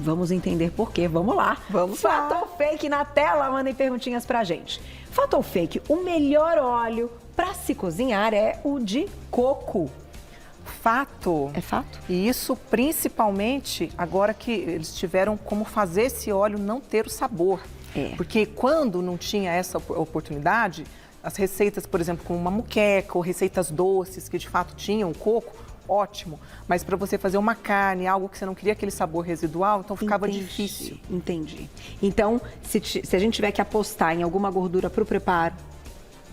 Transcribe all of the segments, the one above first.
Vamos entender por quê. Vamos lá. Vamos lá. Fato ou fake na tela? Mandem perguntinhas pra gente. Fato ou fake? O melhor óleo para se cozinhar é o de coco. Fato. É fato? E isso principalmente agora que eles tiveram como fazer esse óleo não ter o sabor. Porque quando não tinha essa oportunidade, as receitas, por exemplo, como uma moqueca ou receitas doces que de fato tinham coco, ótimo. Mas para você fazer uma carne, algo que você não queria aquele sabor residual, então ficava difícil. Entendi. Então, se a gente tiver que apostar em alguma gordura para o preparo,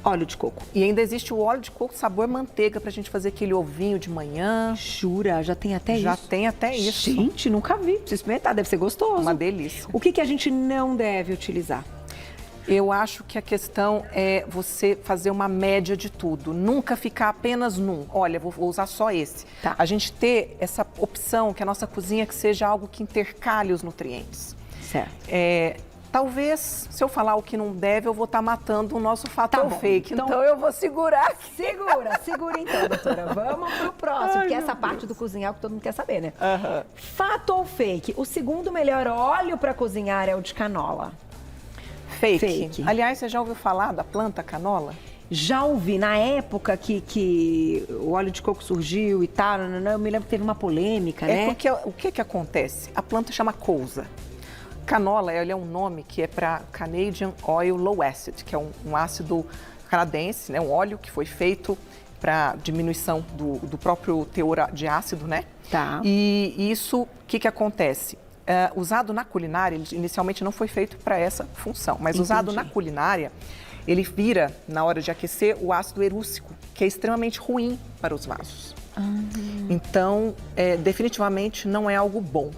óleo de coco. E ainda existe o óleo de coco sabor manteiga pra gente fazer aquele ovinho de manhã. Jura? Já tem até isso? Já tem até isso. Gente, nunca vi. Precisa experimentar, deve ser gostoso. Uma delícia. O que a gente não deve utilizar? Eu acho que a questão é você fazer uma média de tudo. Nunca ficar apenas num. Olha, vou usar só esse. Tá. A gente ter essa opção, que a nossa cozinha que seja algo que intercale os nutrientes. Certo. Talvez, se eu falar o que não deve, eu vou estar matando o nosso fato ou fake. Então eu vou segurar. Segura então, doutora. Vamos pro próximo, porque essa parte do cozinhar é o que todo mundo quer saber, né? Fato ou fake? O segundo melhor óleo para cozinhar é o de canola. Fake. Aliás, você já ouviu falar da planta canola? Já ouvi, na época que o óleo de coco surgiu e tal, eu me lembro que teve uma polêmica, né? Porque o que acontece? A planta chama couza. Canola, ele é um nome que é para Canadian Oil Low Acid, que é um ácido canadense, né? Um óleo que foi feito para diminuição do próprio teor de ácido, né? Tá. E isso, o que acontece? Usado na culinária, ele inicialmente não foi feito para essa função, mas usado na culinária, ele vira, na hora de aquecer, o ácido erússico, que é extremamente ruim para os vasos. Então, definitivamente não é algo bom.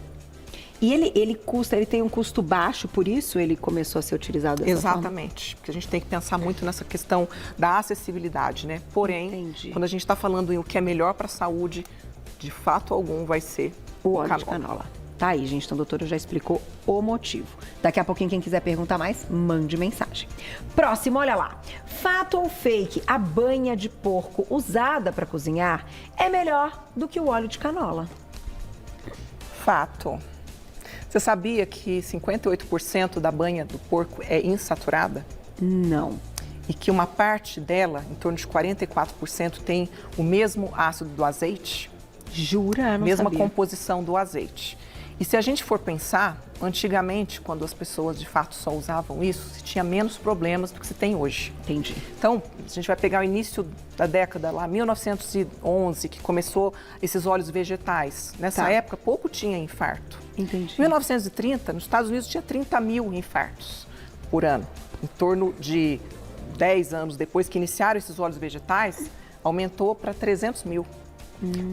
E ele tem um custo baixo, por isso ele começou a ser utilizado dessa forma? Exatamente, porque a gente tem que pensar muito nessa questão da acessibilidade, né? Porém, quando a gente está falando em o que é melhor para a saúde, de fato algum vai ser o óleo de canola. Tá aí, gente, então a doutora já explicou o motivo. Daqui a pouquinho, quem quiser perguntar mais, mande mensagem. Próximo, olha lá. Fato ou fake, a banha de porco usada para cozinhar é melhor do que o óleo de canola? Fato. Você sabia que 58% da banha do porco é insaturada? Não. E que uma parte dela, em torno de 44%, tem o mesmo ácido do azeite? Jura? Não mesma sabia. Composição do azeite. E se a gente for pensar, antigamente, quando as pessoas de fato só usavam isso, se tinha menos problemas do que se tem hoje. Entendi. Então, a gente vai pegar o início da década lá, 1911, que começou esses óleos vegetais. Nessa época, pouco tinha infarto. Entendi. Em 1930, nos Estados Unidos, tinha 30 mil infartos por ano. Em torno de 10 anos depois que iniciaram esses óleos vegetais, aumentou para 300 mil.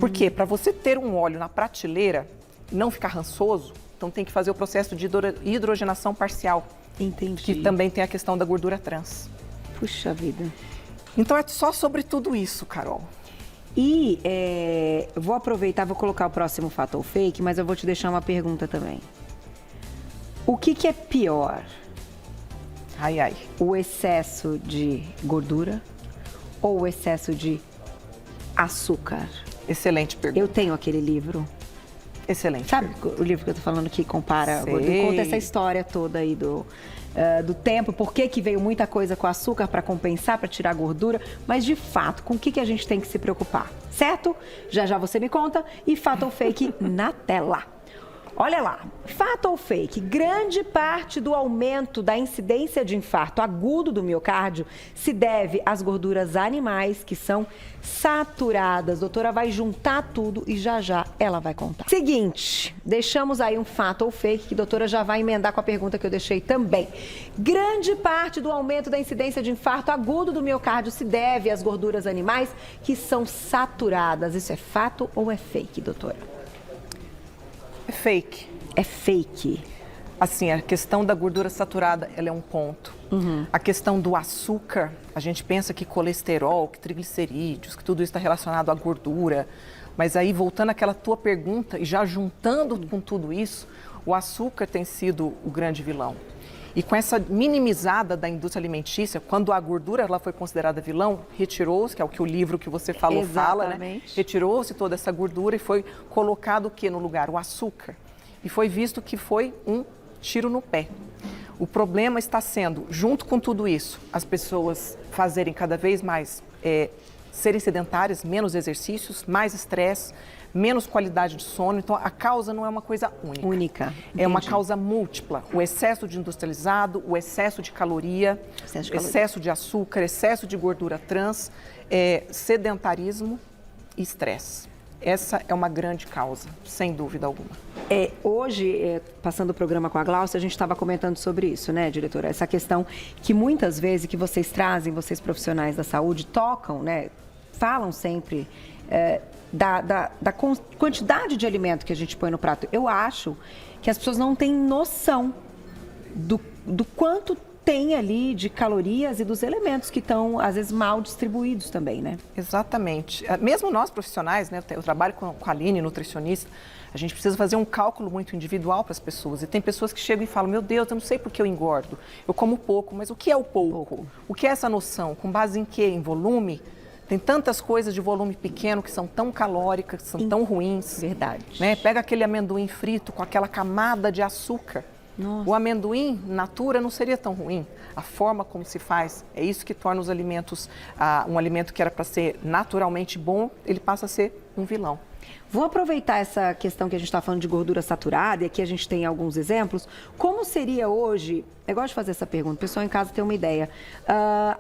Por quê? Para você ter um óleo na prateleira, não ficar rançoso, então tem que fazer o processo de hidrogenação parcial. Entendi. Que também tem a questão da gordura trans. Puxa vida. Então é só sobre tudo isso, Carol. E vou aproveitar, vou colocar o próximo fato ou fake, mas eu vou te deixar uma pergunta também. O que é pior? Ai, ai. O excesso de gordura ou o excesso de açúcar? Excelente pergunta. Eu tenho aquele livro. Excelente. Sabe o livro que eu tô falando que compara, conta essa história toda aí do tempo, por que veio muita coisa com açúcar para compensar, para tirar a gordura, mas de fato, com o que a gente tem que se preocupar, certo? Já já você me conta e fato ou fake na tela. Olha lá, fato ou fake, grande parte do aumento da incidência de infarto agudo do miocárdio se deve às gorduras animais que são saturadas. A doutora vai juntar tudo e já já ela vai contar. Seguinte, deixamos aí um fato ou fake que a doutora já vai emendar com a pergunta que eu deixei também. Grande parte do aumento da incidência de infarto agudo do miocárdio se deve às gorduras animais que são saturadas. Isso é fato ou é fake, doutora? É fake. É fake. Assim, a questão da gordura saturada, ela é um ponto. A questão do açúcar, a gente pensa que colesterol, que triglicerídeos, que tudo isso está relacionado à gordura. Mas aí, voltando àquela tua pergunta e já juntando com tudo isso, o açúcar tem sido o grande vilão. E com essa minimizada da indústria alimentícia, quando a gordura ela foi considerada vilão, retirou-se, que é o que o livro que você falou fala, né? Retirou-se toda essa gordura e foi colocado o que no lugar? O açúcar. e foi visto que foi um tiro no pé. O problema está sendo, junto com tudo isso, as pessoas fazerem cada vez mais, serem sedentárias, menos exercícios, mais estresse, menos qualidade de sono. Então, a causa não é uma coisa única. É uma causa múltipla. O excesso de industrializado, o excesso de caloria, excesso de açúcar, excesso de gordura trans, sedentarismo e estresse. Essa é uma grande causa, sem dúvida alguma. Hoje, passando o programa com a Gláucia, a gente estava comentando sobre isso, né, diretora? Essa questão que muitas vezes que vocês trazem, vocês profissionais da saúde, tocam, né, falam sempre da quantidade de alimento que a gente põe no prato. Eu acho que as pessoas não têm noção do quanto tem ali de calorias e dos elementos que estão, às vezes, mal distribuídos também, né? Exatamente. Mesmo nós profissionais, né, eu trabalho com a Aline, nutricionista, a gente precisa fazer um cálculo muito individual para as pessoas. E tem pessoas que chegam e falam, meu Deus, eu não sei por que eu engordo, eu como pouco, mas o que é o pouco? O que é essa noção? Com base em quê? Em volume? Tem tantas coisas de volume pequeno que são tão calóricas, que são tão ruins. Verdade. Né? Pega aquele amendoim frito com aquela camada de açúcar. Nossa. O amendoim, natura, não seria tão ruim. A forma como se faz, é isso que torna os alimentos, um alimento que era para ser naturalmente bom, ele passa a ser um vilão. Vou aproveitar essa questão que a gente está falando de gordura saturada, e aqui a gente tem alguns exemplos. Como seria hoje, eu gosto de fazer essa pergunta, o pessoal em casa tem uma ideia,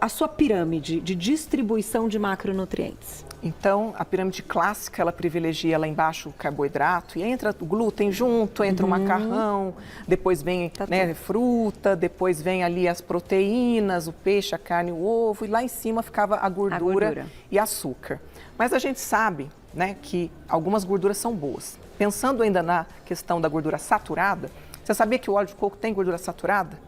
a sua pirâmide de distribuição de macronutrientes? Então, a pirâmide clássica, ela privilegia lá embaixo o carboidrato, e entra o glúten junto, entra o macarrão, depois vem fruta, depois vem ali as proteínas, o peixe, a carne, o ovo, e lá em cima ficava a gordura e açúcar. Mas a gente sabe, né, que algumas gorduras são boas. Pensando ainda na questão da gordura saturada, você sabia que o óleo de coco tem gordura saturada?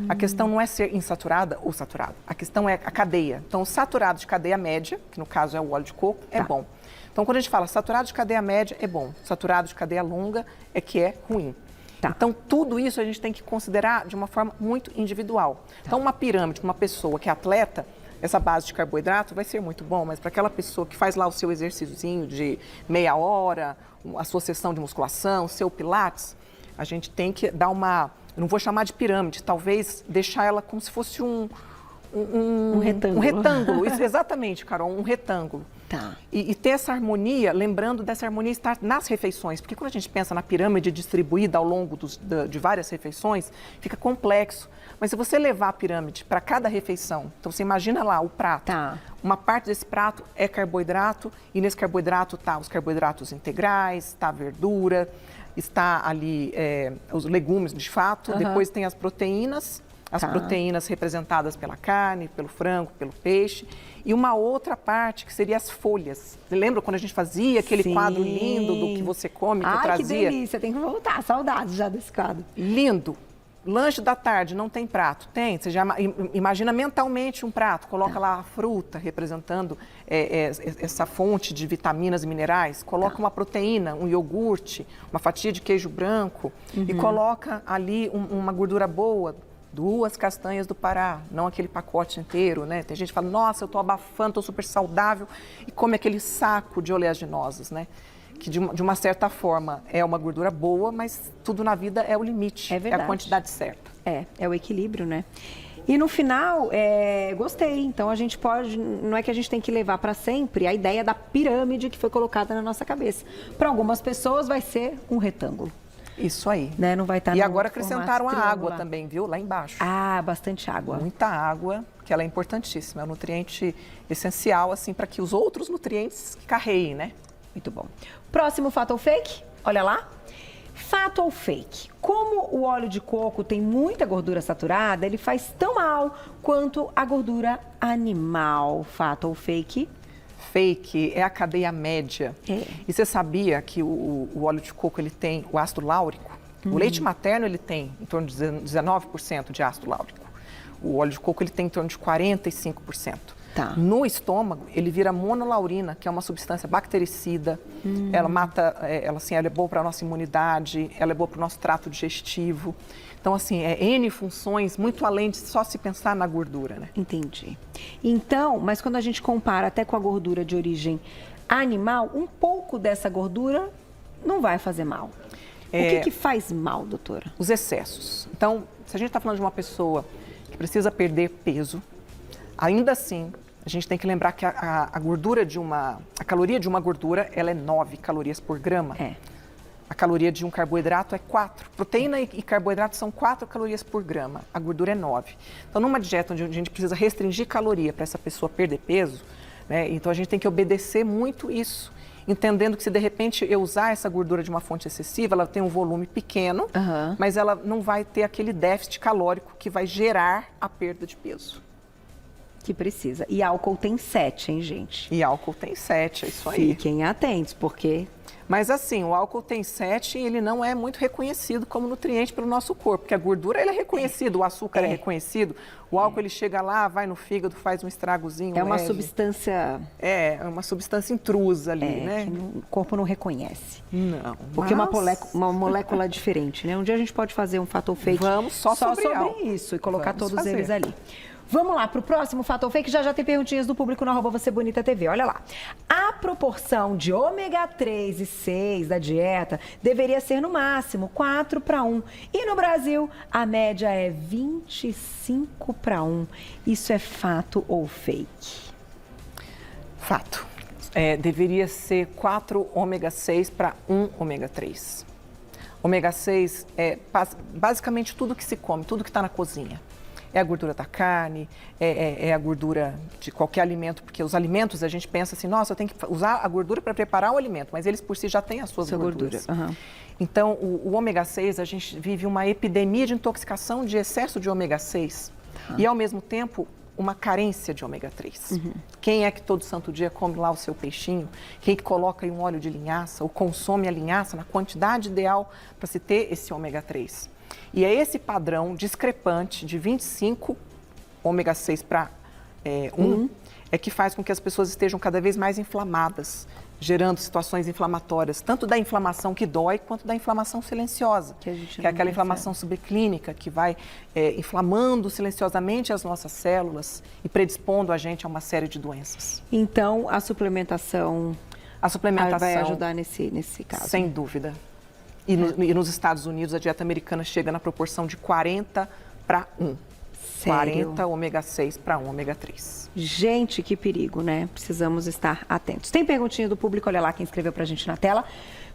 A questão não é ser insaturada ou saturada, a questão é a cadeia. Então, o saturado de cadeia média, que no caso é o óleo de coco, é bom. Então, quando a gente fala saturado de cadeia média, é bom. Saturado de cadeia longa é que é ruim. Então, tudo isso a gente tem que considerar de uma forma muito individual. Então, uma pirâmide, uma pessoa que é atleta, essa base de carboidrato vai ser muito bom, mas para aquela pessoa que faz lá o seu exercíciozinho de meia hora, a sua sessão de musculação, o seu pilates, a gente tem que dar uma, eu não vou chamar de pirâmide, talvez deixar ela como se fosse um retângulo. Um retângulo, isso, exatamente, Carol, um retângulo. E ter essa harmonia, lembrando dessa harmonia estar nas refeições, porque quando a gente pensa na pirâmide distribuída ao longo de várias refeições, fica complexo. Mas se você levar a pirâmide para cada refeição, então você imagina lá o prato, uma parte desse prato é carboidrato, e nesse carboidrato está os carboidratos integrais, está a verdura, está ali os legumes de fato, depois tem as proteínas representadas pela carne, pelo frango, pelo peixe, e uma outra parte que seria as folhas. Você lembra quando a gente fazia aquele quadro lindo do que você come, que eu trazia? Ai, que delícia, tem que voltar, saudades já desse quadro. Lindo. Lanche da tarde, não tem prato? Tem. Você já imagina mentalmente um prato, coloca lá a fruta representando essa fonte de vitaminas e minerais, coloca uma proteína, um iogurte, uma fatia de queijo branco e coloca ali uma gordura boa, 2 castanhas do Pará, não aquele pacote inteiro, né? Tem gente que fala, nossa, eu tô abafando, tô super saudável, e come aquele saco de oleaginosas, né? Que de uma certa forma é uma gordura boa, mas tudo na vida é o limite, é a quantidade certa. É o equilíbrio, né? E no final, gostei, então a gente pode, não é que a gente tem que levar para sempre a ideia da pirâmide que foi colocada na nossa cabeça. Para algumas pessoas vai ser um retângulo. Isso aí. Né? Não vai estar e agora acrescentaram a água também, viu? Lá embaixo. Bastante água. Muita água, que ela é importantíssima, é um nutriente essencial, assim, para que os outros nutrientes carreguem, né? Muito bom. Próximo fato ou fake? Olha lá. Fato ou fake? Como o óleo de coco tem muita gordura saturada, ele faz tão mal quanto a gordura animal. Fato ou fake? Fake é a cadeia média. E você sabia que o óleo de coco ele tem o ácido láurico? O leite materno ele tem em torno de 19% de ácido láurico. O óleo de coco ele tem em torno de 45%. No estômago, ele vira monolaurina, que é uma substância bactericida. Ela mata, ela é boa para a nossa imunidade, ela é boa para o nosso trato digestivo. Então, assim, N funções, muito além de só se pensar na gordura, né? Entendi. Então, mas quando a gente compara até com a gordura de origem animal, um pouco dessa gordura não vai fazer mal. O que faz mal, doutora? Os excessos. Então, se a gente está falando de uma pessoa que precisa perder peso, ainda assim, a gente tem que lembrar que a gordura a caloria de uma gordura, ela é 9 calorias por grama. A caloria de um carboidrato é 4. Proteína e carboidrato são 4 calorias por grama. A gordura é 9. Então, numa dieta onde a gente precisa restringir caloria para essa pessoa perder peso, né, então a gente tem que obedecer muito isso. Entendendo que se de repente eu usar essa gordura de uma fonte excessiva, ela tem um volume pequeno, mas ela não vai ter aquele déficit calórico que vai gerar a perda de peso. Que precisa. E álcool tem 7, hein, gente? E álcool tem 7, é isso aí. Fiquem atentos, porque... Mas assim, o álcool tem 7 e ele não é muito reconhecido como nutriente pelo nosso corpo, porque a gordura ele é reconhecido, o açúcar é reconhecido, o álcool ele chega lá, vai no fígado, faz um estragozinho É uma leve. substância... É uma substância intrusa ali, né? Que o corpo não reconhece. Não. Porque uma molécula diferente, né? Um dia a gente pode fazer um fator fake Vamos só sobre isso e colocar todos fazer. eles ali. Vamos lá para o próximo fator fake, já tem perguntinhas do público no @VocêBonitaTV. Olha lá. A proporção de ômega 3 e 6 da dieta deveria ser no máximo 4:1. E no Brasil, a média é 25:1. Isso é fato ou fake? Fato. Deveria ser 4 ômega 6 para 1 ômega 3. Ômega 6 é basicamente tudo que se come, tudo que está na cozinha. É a gordura da carne, é a gordura de qualquer alimento, porque os alimentos a gente pensa assim, nossa, eu tenho que usar a gordura para preparar o alimento, mas eles por si já têm as suas gorduras. Então, o ômega 6, a gente vive uma epidemia de intoxicação de excesso de ômega 6 e, ao mesmo tempo, uma carência de ômega 3. Quem é que todo santo dia come lá o seu peixinho? Quem que coloca aí um óleo de linhaça ou consome a linhaça na quantidade ideal para se ter esse ômega 3? E é esse padrão discrepante de 25 ômega 6 para 1 é que faz com que as pessoas estejam cada vez mais inflamadas, gerando situações inflamatórias, tanto da inflamação que dói, quanto da inflamação silenciosa, que é aquela inflamação subclínica que vai inflamando silenciosamente as nossas células e predispondo a gente a uma série de doenças. Então, a suplementação vai ajudar nesse caso? Sem dúvida. E nos Estados Unidos, a dieta americana chega na proporção de 40:1. Sério? 40 ômega 6 para 1 ômega 3. Gente, que perigo, né? Precisamos estar atentos. Tem perguntinha do público, olha lá quem escreveu pra gente na tela.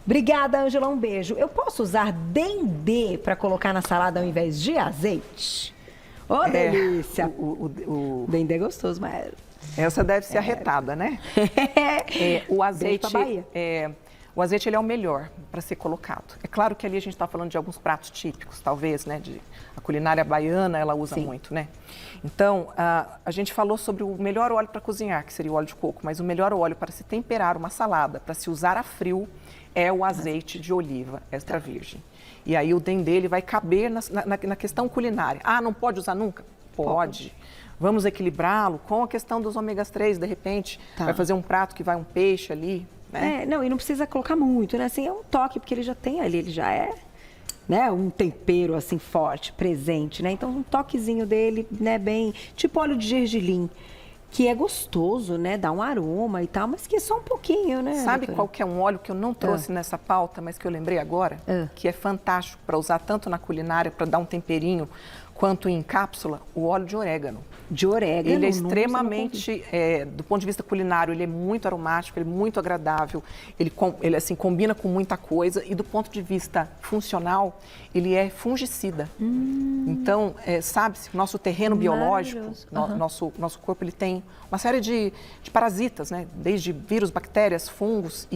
Obrigada, Ângela, um beijo. Eu posso usar dendê para colocar na salada ao invés de azeite? Ô, delícia! O dendê é gostoso, mas... Essa deve ser arretada, né? O azeite... O azeite ele é o melhor para ser colocado. É claro que ali a gente está falando de alguns pratos típicos, talvez, né? A culinária baiana, ela usa muito, né? Então, a gente falou sobre o melhor óleo para cozinhar, que seria o óleo de coco, mas o melhor óleo para se temperar uma salada, para se usar a frio, é o azeite de oliva extra virgem. E aí o dendê ele vai caber na questão culinária. Ah, não pode usar nunca? Pode. Vamos equilibrá-lo com a questão dos ômegas 3, de repente, vai fazer um prato que vai um peixe ali, né? Não, e não precisa colocar muito, né? Assim, é um toque, porque ele já tem ali, ele já é, né, um tempero, assim, forte, presente, né? Então, um toquezinho dele, né, bem, tipo óleo de gergelim, que é gostoso, né? Dá um aroma e tal, mas que é só um pouquinho, né? Sabe qual que é um óleo que eu não trouxe nessa pauta, mas que eu lembrei agora? Que é fantástico para usar tanto na culinária, para dar um temperinho, quanto em cápsula? O óleo de orégano. De orégano? Ele é extremamente, do ponto de vista culinário, ele é muito aromático, ele é muito agradável, ele assim, combina com muita coisa e do ponto de vista funcional, ele é fungicida. Então, sabe-se, nosso terreno biológico, nosso corpo, ele tem uma série de parasitas, né? Desde vírus, bactérias, fungos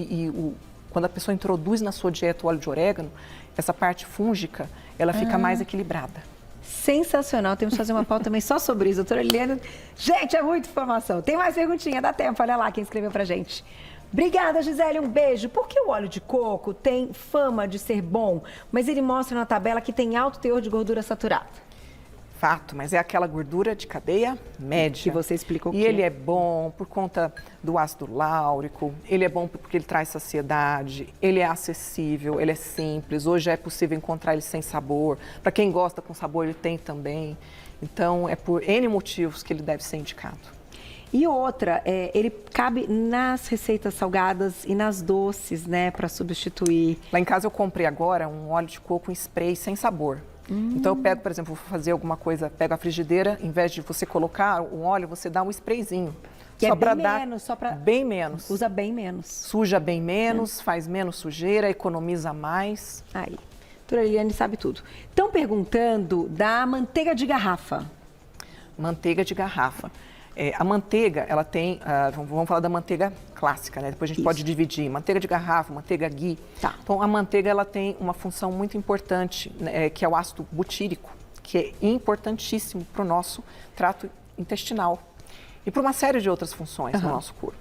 quando a pessoa introduz na sua dieta o óleo de orégano, essa parte fúngica, ela fica mais equilibrada. Sensacional, temos que fazer uma pauta também só sobre isso, doutora Eliana. Gente, é muita informação. Tem mais perguntinha, dá tempo, olha lá quem escreveu pra gente. Obrigada, Gisele, um beijo. Por que o óleo de coco tem fama de ser bom, mas ele mostra na tabela que tem alto teor de gordura saturada? Fato, mas é aquela gordura de cadeia média. Que você explicou que ele é bom por conta do ácido láurico, ele é bom porque ele traz saciedade, ele é acessível, ele é simples, hoje é possível encontrar ele sem sabor. Para quem gosta com sabor, ele tem também. Então, é por N motivos que ele deve ser indicado. E outra, ele cabe nas receitas salgadas e nas doces, né, para substituir. Lá em casa eu comprei agora um óleo de coco em spray sem sabor. Então eu pego, por exemplo, vou fazer alguma coisa, pego a frigideira, em vez de você colocar um óleo, você dá um sprayzinho. Que só é para bem dar menos, só para... bem menos. Usa bem menos. Suja bem menos, faz menos sujeira, economiza mais. Aí, doutora Liliane sabe tudo. Estão perguntando da manteiga de garrafa. Manteiga de garrafa. A manteiga, ela tem, vamos falar da manteiga clássica, né? Depois a gente pode dividir, manteiga de garrafa, manteiga ghee. Tá. Então, a manteiga, ela tem uma função muito importante, né, que é o ácido butírico, que é importantíssimo para o nosso trato intestinal e para uma série de outras funções no nosso corpo.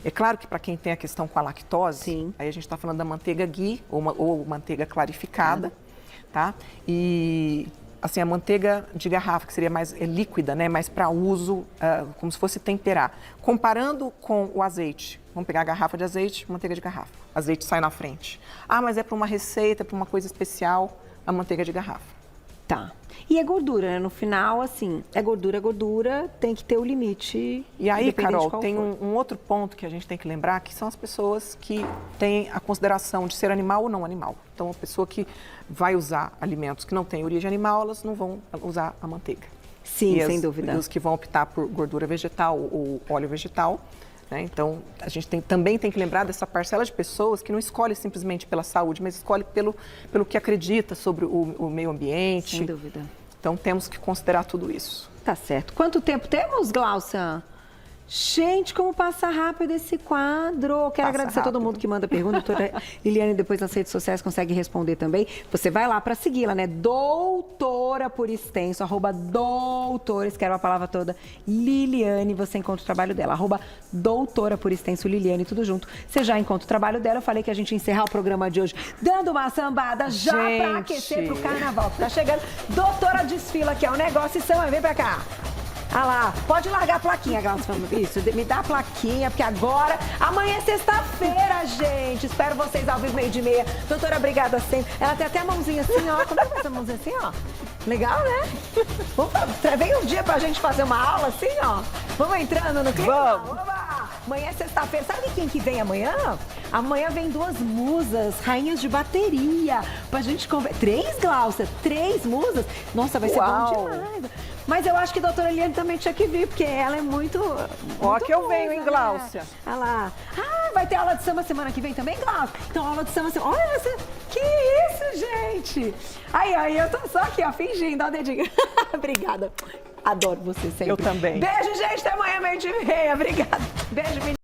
É claro que para quem tem a questão com a lactose, aí a gente está falando da manteiga ghee ou manteiga clarificada, tá? E assim, a manteiga de garrafa, que seria mais líquida, né, mais para uso, como se fosse temperar. Comparando com o azeite, vamos pegar a garrafa de azeite, manteiga de garrafa. Azeite sai na frente. Ah, mas é para uma receita, para uma coisa especial, a manteiga de garrafa. Tá. E é gordura, né? No final, assim, é gordura, tem que ter o limite. E aí, Carol, tem um outro ponto que a gente tem que lembrar, que são as pessoas que têm a consideração de ser animal ou não animal. Então, a pessoa que vai usar alimentos que não têm origem animal, elas não vão usar a manteiga. Sim, sem dúvida. E os que vão optar por gordura vegetal ou óleo vegetal, né? Então, a gente também tem que lembrar dessa parcela de pessoas que não escolhe simplesmente pela saúde, mas escolhe pelo que acredita sobre o meio ambiente. Sem dúvida. Então, temos que considerar tudo isso. Tá certo. Quanto tempo temos, Gláucia? Gente, como passa rápido esse quadro. Quero agradecer a todo mundo que manda pergunta. Doutora Liliane, depois nas redes sociais, consegue responder também. Você vai lá para segui-la, né? Doutora por extenso, @doutora, escreve a palavra toda, Liliane, você encontra o trabalho dela. @doutora por extenso, Liliane, tudo junto. Você já encontra o trabalho dela. Eu falei que a gente ia encerrar o programa de hoje dando uma sambada já para aquecer pro carnaval que tá chegando. Doutora desfila, que é o negócio, e Sam, vem pra cá. Ah lá, pode largar a plaquinha, Glaucia. Isso, me dá a plaquinha, porque agora, amanhã é sexta-feira, gente. Espero vocês ao vivo, 12:30. Doutora, obrigada sempre. Ela tem até a mãozinha assim, ó. Como é que faz essa mãozinha assim, ó? Legal, né? Vem um dia pra gente fazer uma aula assim, ó. Vamos entrando no clima? Vamos! Amanhã é sexta-feira. Sabe quem que vem amanhã? Amanhã vem 2 musas, rainhas de bateria, pra gente conversar. 3, Glaucia? 3 musas? Nossa, vai ser bom demais. Mas eu acho que a doutora Liliane também tinha que vir, porque ela é muito Ó que eu venho, hein, Gláucia? Olha lá. Ah, vai ter aula de samba semana que vem também, Gláucia? Então, aula de samba semana... Olha essa... Que isso, gente? Aí, eu tô só aqui, ó, fingindo, ó, o dedinho. Obrigada. Adoro você sempre. Eu também. Beijo, gente. Até amanhã, 12:30. Obrigada. Beijo, menina.